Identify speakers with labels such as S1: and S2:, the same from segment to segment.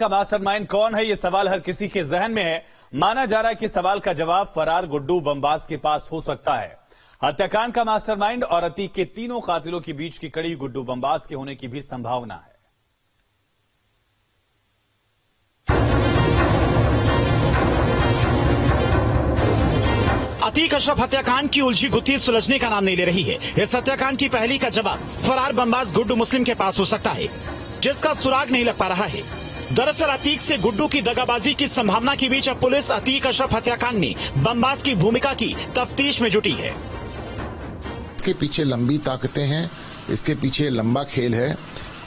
S1: का मास्टरमाइंड कौन है, ये सवाल हर किसी के जहन में है। माना जा रहा है कि सवाल का जवाब फरार गुड्डू बमबाज के पास हो सकता है। हत्याकांड का मास्टरमाइंड और अतीक के तीनों कातिलों के बीच की कड़ी गुड्डू बमबाज के होने की भी संभावना है।
S2: अतीक अशरफ हत्याकांड की उलझी गुत्थी सुलझने का नाम नहीं ले रही है। इस हत्याकांड की पहली का जवाब फरार बमबाज गुड्डू मुस्लिम के पास हो सकता है, जिसका सुराग नहीं लग पा रहा है। दरअसल अतीक से गुड्डू की दगाबाजी की संभावना के बीच अब पुलिस अतीक अशरफ हत्याकांड में बमबाज की भूमिका की तफ्तीश में जुटी है।
S3: इसके पीछे लंबी ताकतें हैं, इसके पीछे लंबा खेल है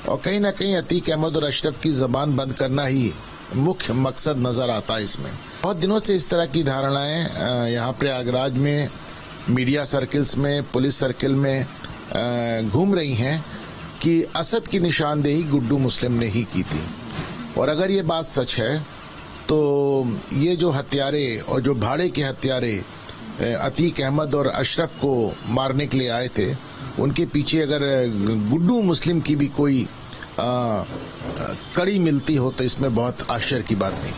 S3: और कहीं ना कहीं अतीक अहमद और अशरफ की जबान बंद करना ही मुख्य मकसद नजर आता है। इसमें बहुत दिनों से इस तरह की धारणाएं यहाँ प्रयागराज में मीडिया सर्किल्स में, पुलिस सर्किल में घूम रही हैं कि असद की निशानदेही गुड्डू मुस्लिम ने ही की थी। और अगर ये बात सच है तो ये जो हत्यारे और जो भाड़े के हत्यारे अतीक अहमद और अशरफ को मारने के लिए आए थे, उनके पीछे अगर गुड्डू मुस्लिम की भी कोई कड़ी मिलती हो तो इसमें बहुत आश्चर्य की बात नहीं।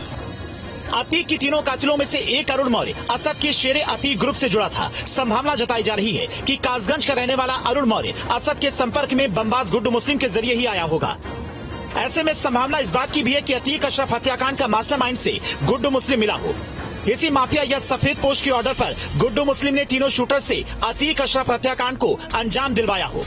S2: अतीक की तीनों कातिलों में से एक अरुण मौर्य असद के शेरे अतीक ग्रुप से जुड़ा था। संभावना जताई जा रही है कि कासगंज का रहने वाला अरुण मौर्य असद के संपर्क में बमबाज गुड्डू मुस्लिम के जरिए ही आया होगा। ऐसे में संभावना इस बात की भी है कि अतीक अशरफ हत्याकांड का मास्टरमाइंड से गुड्डू मुस्लिम मिला हो। इसी माफिया या सफेद पोश के ऑर्डर पर गुड्डू मुस्लिम ने तीनों शूटर से अतीक अशरफ हत्याकांड को अंजाम दिलवाया हो।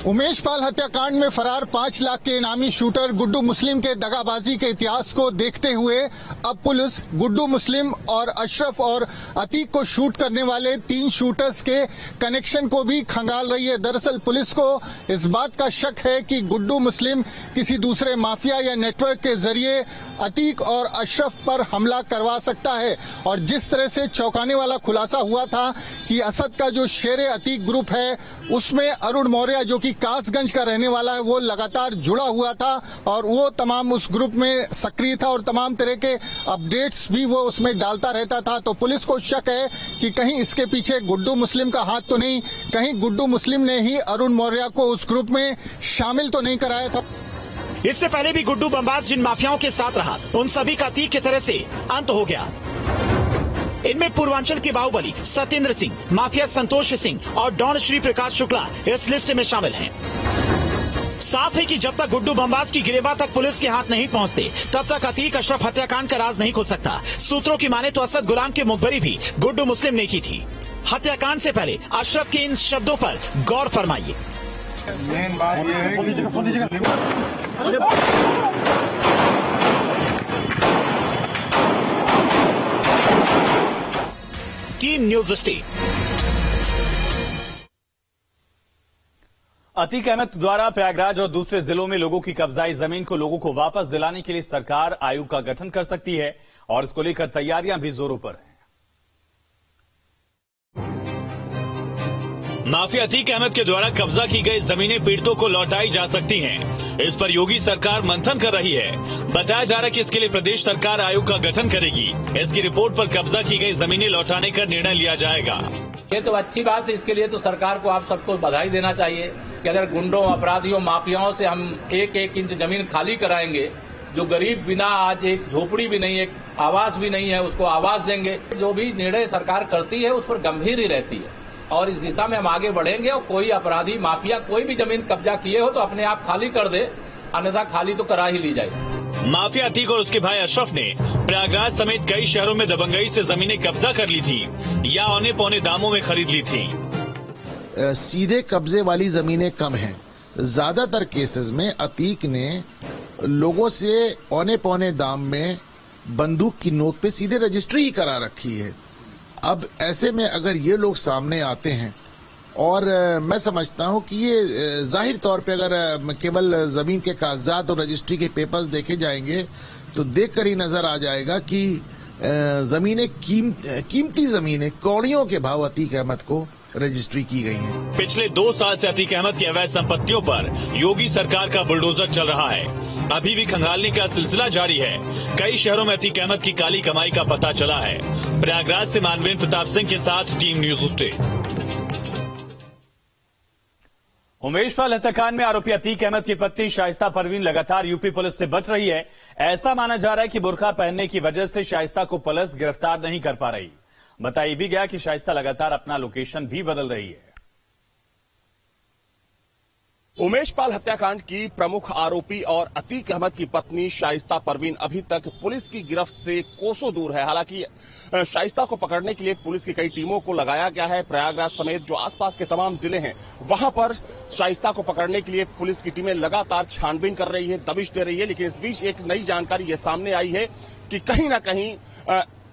S4: उमेश पाल हत्याकांड में फरार 5 लाख के इनामी शूटर गुड्डू मुस्लिम के दगाबाजी के इतिहास को देखते हुए अब पुलिस गुड्डू मुस्लिम और अशरफ और अतीक को शूट करने वाले 3 शूटर्स के कनेक्शन को भी खंगाल रही है। दरअसल पुलिस को इस बात का शक है कि गुड्डू मुस्लिम किसी दूसरे माफिया या नेटवर्क के जरिए अतीक और अशरफ पर हमला करवा सकता है। और जिस तरह से चौंकाने वाला खुलासा हुआ था कि असद का जो शेरे अतीक ग्रुप है उसमें अरुण मौर्य जो कि कासगंज का रहने वाला है वो लगातार जुड़ा हुआ था और वो तमाम उस ग्रुप में सक्रिय था और तमाम तरह के अपडेट्स भी वो उसमें डालता रहता था। तो पुलिस को शक है कि कहीं इसके पीछे गुड्डू मुस्लिम का हाथ तो नहीं, कहीं गुड्डू मुस्लिम ने ही अरुण मौर्य को उस ग्रुप में शामिल तो नहीं कराया था।
S2: इससे पहले भी गुड्डू बमबाज जिन माफियाओं के साथ रहा उन सभी का अतीक की तरह से अंत हो गया। इनमें पूर्वांचल के बाहुबली सत्येंद्र सिंह, माफिया संतोष सिंह और डॉन श्री प्रकाश शुक्ला इस लिस्ट में शामिल हैं। साफ है कि जब तक गुड्डू बमबाज की गिरेबान तक पुलिस के हाथ नहीं पहुंचते तब तक अतीक अशरफ हत्याकांड का राज नहीं खुल सकता। सूत्रों की माने तो असद गुलाम की मुखबरी भी गुड्डू मुस्लिम ने की थी। हत्याकांड से पहले अशरफ के इन शब्दों पर गौर फरमाइए।
S5: मेन बात ये है
S2: team news state.
S1: Atiq Ahmed द्वारा प्रयागराज और दूसरे जिलों में लोगों की कब्जाई जमीन को लोगों को वापस दिलाने के लिए सरकार आयोग का गठन कर सकती है और इसको लेकर तैयारियां भी जोरों पर हैं। माफिया अतीक अहमद के द्वारा कब्जा की गई जमीनें पीड़ितों को लौटाई जा सकती हैं। इस पर योगी सरकार मंथन कर रही है। बताया जा रहा है कि इसके लिए प्रदेश सरकार आयोग का गठन करेगी। इसकी रिपोर्ट पर कब्जा की गई जमीनें लौटाने का निर्णय लिया जाएगा।
S6: ये तो अच्छी बात है। इसके लिए तो सरकार को आप सबको बधाई देना चाहिए कि अगर गुंडों, अपराधियों, माफियाओं से हम 1-1 इंच जमीन खाली कराएंगे, जो गरीब बिना आज एक झोपड़ी भी नहीं, एक आवास भी नहीं है, उसको आवास देंगे। जो भी निर्णय सरकार करती है उस पर गंभीर ही रहती है और इस दिशा में हम आगे बढ़ेंगे। और कोई अपराधी, माफिया कोई भी जमीन कब्जा किए हो तो अपने आप खाली कर दे, अन्यथा खाली तो करा ही ली जाए।
S1: माफिया अतीक और उसके भाई अशरफ ने प्रयागराज समेत कई शहरों में दबंगई से जमीनें कब्जा कर ली थी या औने पौने दामों में खरीद ली थी।
S3: सीधे कब्जे वाली जमीनें कम हैं। ज्यादातर केसेस में अतीक ने लोगों से औने पौने दाम में बंदूक की नोक पे सीधे रजिस्ट्री ही करा रखी है। अब ऐसे में अगर ये लोग सामने आते हैं और मैं समझता हूं कि ये जाहिर तौर पे अगर केवल जमीन के कागजात और रजिस्ट्री के पेपर्स देखे जाएंगे तो देखकर ही नजर आ जाएगा कि जमीनें कीमती जमीनें कौड़ियों के भाव अतीक अहमद को रजिस्ट्री की गई हैं।
S1: पिछले 2 साल से अतीक अहमद की अवैध संपत्तियों पर योगी सरकार का बुलडोजर चल रहा है। अभी भी खंगालने का सिलसिला जारी है। कई शहरों में अतीक अहमद की काली कमाई का पता चला है। प्रयागराज से मानवेंद्र प्रताप सिंह के साथ team news state. Umesh Pal हत्याकांड में आरोपी अतीक अहमद की पत्नी शाइस्ता परवीन लगातार यूपी पुलिस से बच रही है। ऐसा माना जा रहा है कि बुर्का पहनने की वजह से शाइस्ता को पुलिस गिरफ्तार नहीं कर पा रही। बताया भी गया कि शाइस्ता लगातार अपना लोकेशन भी बदल रही है।
S7: उमेश पाल हत्याकांड की प्रमुख आरोपी और अतीक अहमद की पत्नी शाइस्ता परवीन अभी तक पुलिस की गिरफ्त से कोसों दूर है। हालांकि शाइस्ता को पकड़ने के लिए पुलिस की कई टीमों को लगाया गया है। प्रयागराज समेत जो आसपास के तमाम जिले हैं वहां पर शाइस्ता को पकड़ने के लिए पुलिस की टीमें लगातार छानबीन कर रही है, दबिश दे रही है। लेकिन इस बीच एक नई जानकारी ये सामने आई है कि कहीं ना कहीं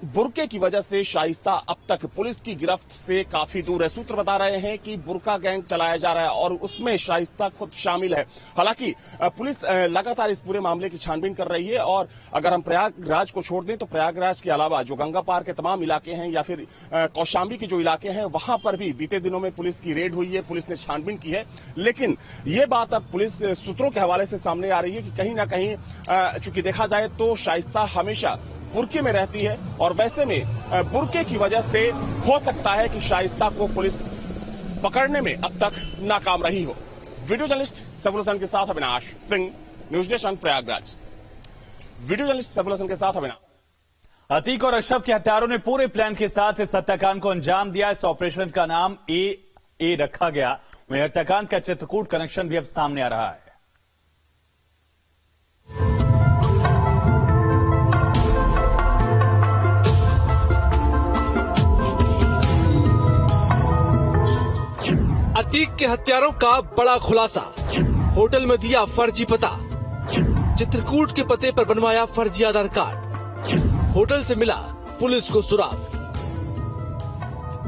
S7: बुर्के की वजह से शाइस्ता अब तक पुलिस की गिरफ्त से काफी दूर है। सूत्र बता रहे हैं कि बुर्का गैंग चलाया जा रहा है और उसमें शाइस्ता खुद शामिल है। हालांकि पुलिस लगातार इस पूरे मामले की छानबीन कर रही है और अगर हम प्रयागराज को छोड़ दें तो प्रयागराज के अलावा जो गंगा पार के तमाम इलाके हैं या फिर कौशाम्बी के जो इलाके हैं वहां पर भी बीते दिनों में पुलिस की रेड हुई है, पुलिस ने छानबीन की है। लेकिन ये बात अब पुलिस सूत्रों के हवाले से सामने आ रही है कि कहीं ना कहीं चूंकि देखा जाए तो शाइस्ता हमेशा बुर्के में रहती है और वैसे में बुर्के की वजह से हो सकता है कि शाइस्ता को पुलिस पकड़ने में अब तक नाकाम रही हो। वीडियो जर्नलिस्ट सैफुल हसन के साथ Avinash Singh, news nation Prayagraj. Video journalist Saiful Hasan के साथ अविनाश।
S1: अतीक और अशरफ के हत्यारों ने पूरे प्लान के साथ इस हत्याकांड को अंजाम दिया। इस ऑपरेशन का नाम ए रखा गया। वहीं हत्याकांड का चित्रकूट कनेक्शन भी अब सामने आ रहा है।
S8: अतीक के हत्यारों का बड़ा खुलासा, होटल में दिया फर्जी पता, चित्रकूट के पते पर बनवाया फर्जी आधार कार्ड, होटल से मिला पुलिस को सुराग।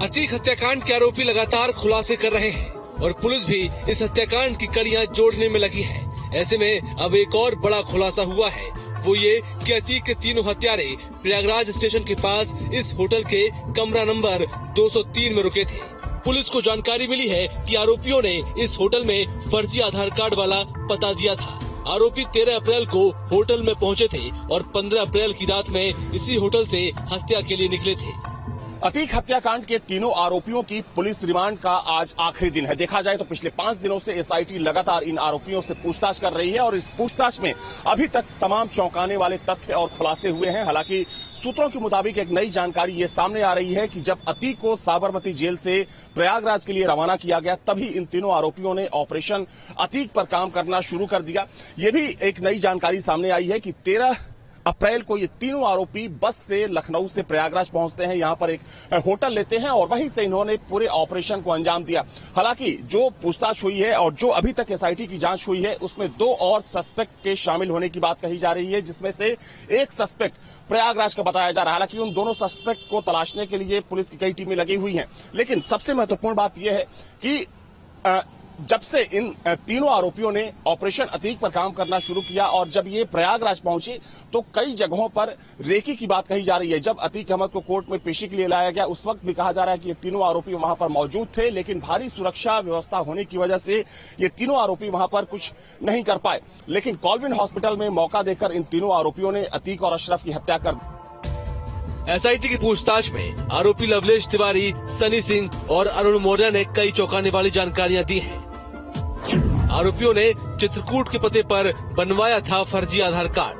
S8: अतीक हत्याकांड के आरोपी लगातार खुलासे कर रहे हैं और पुलिस भी इस हत्याकांड की कड़ियां जोड़ने में लगी है। ऐसे में अब एक और बड़ा खुलासा हुआ है, वो ये कि अतीक के तीनों हत्यारे प्रयागराज स्टेशन के पास इस होटल के कमरा नंबर 203 में रुके थे। पुलिस को जानकारी मिली है कि आरोपियों ने इस होटल में फर्जी आधार कार्ड वाला पता दिया था। आरोपी 13 अप्रैल को होटल में पहुंचे थे और 15 अप्रैल की रात में इसी होटल से हत्या के लिए निकले थे।
S7: अतीक हत्याकांड के तीनों आरोपियों की पुलिस रिमांड का आज आखिरी दिन है। देखा जाए तो पिछले 5 दिनों से एसआईटी लगातार इन आरोपियों से पूछताछ कर रही है और इस पूछताछ में अभी तक तमाम चौंकाने वाले तथ्य और खुलासे हुए हैं। हालांकि सूत्रों के मुताबिक एक नई जानकारी ये सामने आ रही है कि जब अतीक को साबरमती जेल से प्रयागराज के लिए रवाना किया गया तभी इन तीनों आरोपियों ने ऑपरेशन अतीक पर काम करना शुरू कर दिया। ये भी एक नई जानकारी सामने आई है कि 13 अप्रैल को ये तीनों आरोपी बस से लखनऊ से प्रयागराज पहुंचते हैं, यहां पर एक होटल लेते हैं और वहीं से इन्होंने पूरे ऑपरेशन को अंजाम दिया। हालांकि जो पूछताछ हुई है और जो अभी तक एसआईटी की जांच हुई है उसमें 2 और सस्पेक्ट के शामिल होने की बात कही जा रही है, जिसमें से एक सस्पेक्ट प्रयागराज का बताया जा रहा है। हालांकि उन दोनों सस्पेक्ट को तलाशने के लिए पुलिस की कई टीमें लगी हुई हैं। लेकिन सबसे महत्वपूर्ण बात यह है कि जब से इन तीनों आरोपियों ने ऑपरेशन अतीक पर काम करना शुरू किया और जब ये प्रयागराज पहुंचे तो कई जगहों पर रेकी की बात कही जा रही है। जब अतीक अहमद को कोर्ट में पेशी के लिए लाया गया उस वक्त भी कहा जा रहा है कि ये तीनों आरोपी वहां पर मौजूद थे, लेकिन भारी सुरक्षा व्यवस्था होने की वजह से ये तीनों आरोपी वहां पर कुछ नहीं कर पाए। लेकिन कॉलविन हॉस्पिटल में मौका देकर इन तीनों आरोपियों ने अतीक और अशरफ की हत्या कर दी।
S8: एसआईटी की पूछताछ में आरोपी लवलेश तिवारी, सनी सिंह और अरुण मौर्य ने कई चौंकाने वाली जानकारियां दी हैं। आरोपियों ने चित्रकूट के पते पर बनवाया था फर्जी आधार कार्ड।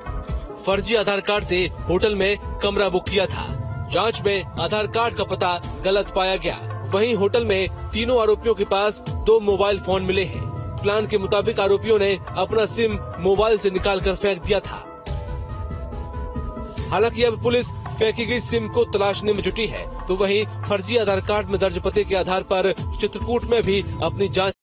S8: फर्जी आधार कार्ड से होटल में कमरा बुक किया था। जांच में आधार कार्ड का पता गलत पाया गया। वहीं होटल में तीनों आरोपियों के पास 2 मोबाइल फोन मिले हैं। प्लान के मुताबिक आरोपियों ने अपना सिम मोबाइल से निकालकर फेंक दिया था। हालांकि अब पुलिस फेंकी गई सिम को तलाशने में जुटी है, तो वहीं फर्जी आधार कार्ड में दर्ज पते के आधार पर चित्रकूट में भी अपनी जांच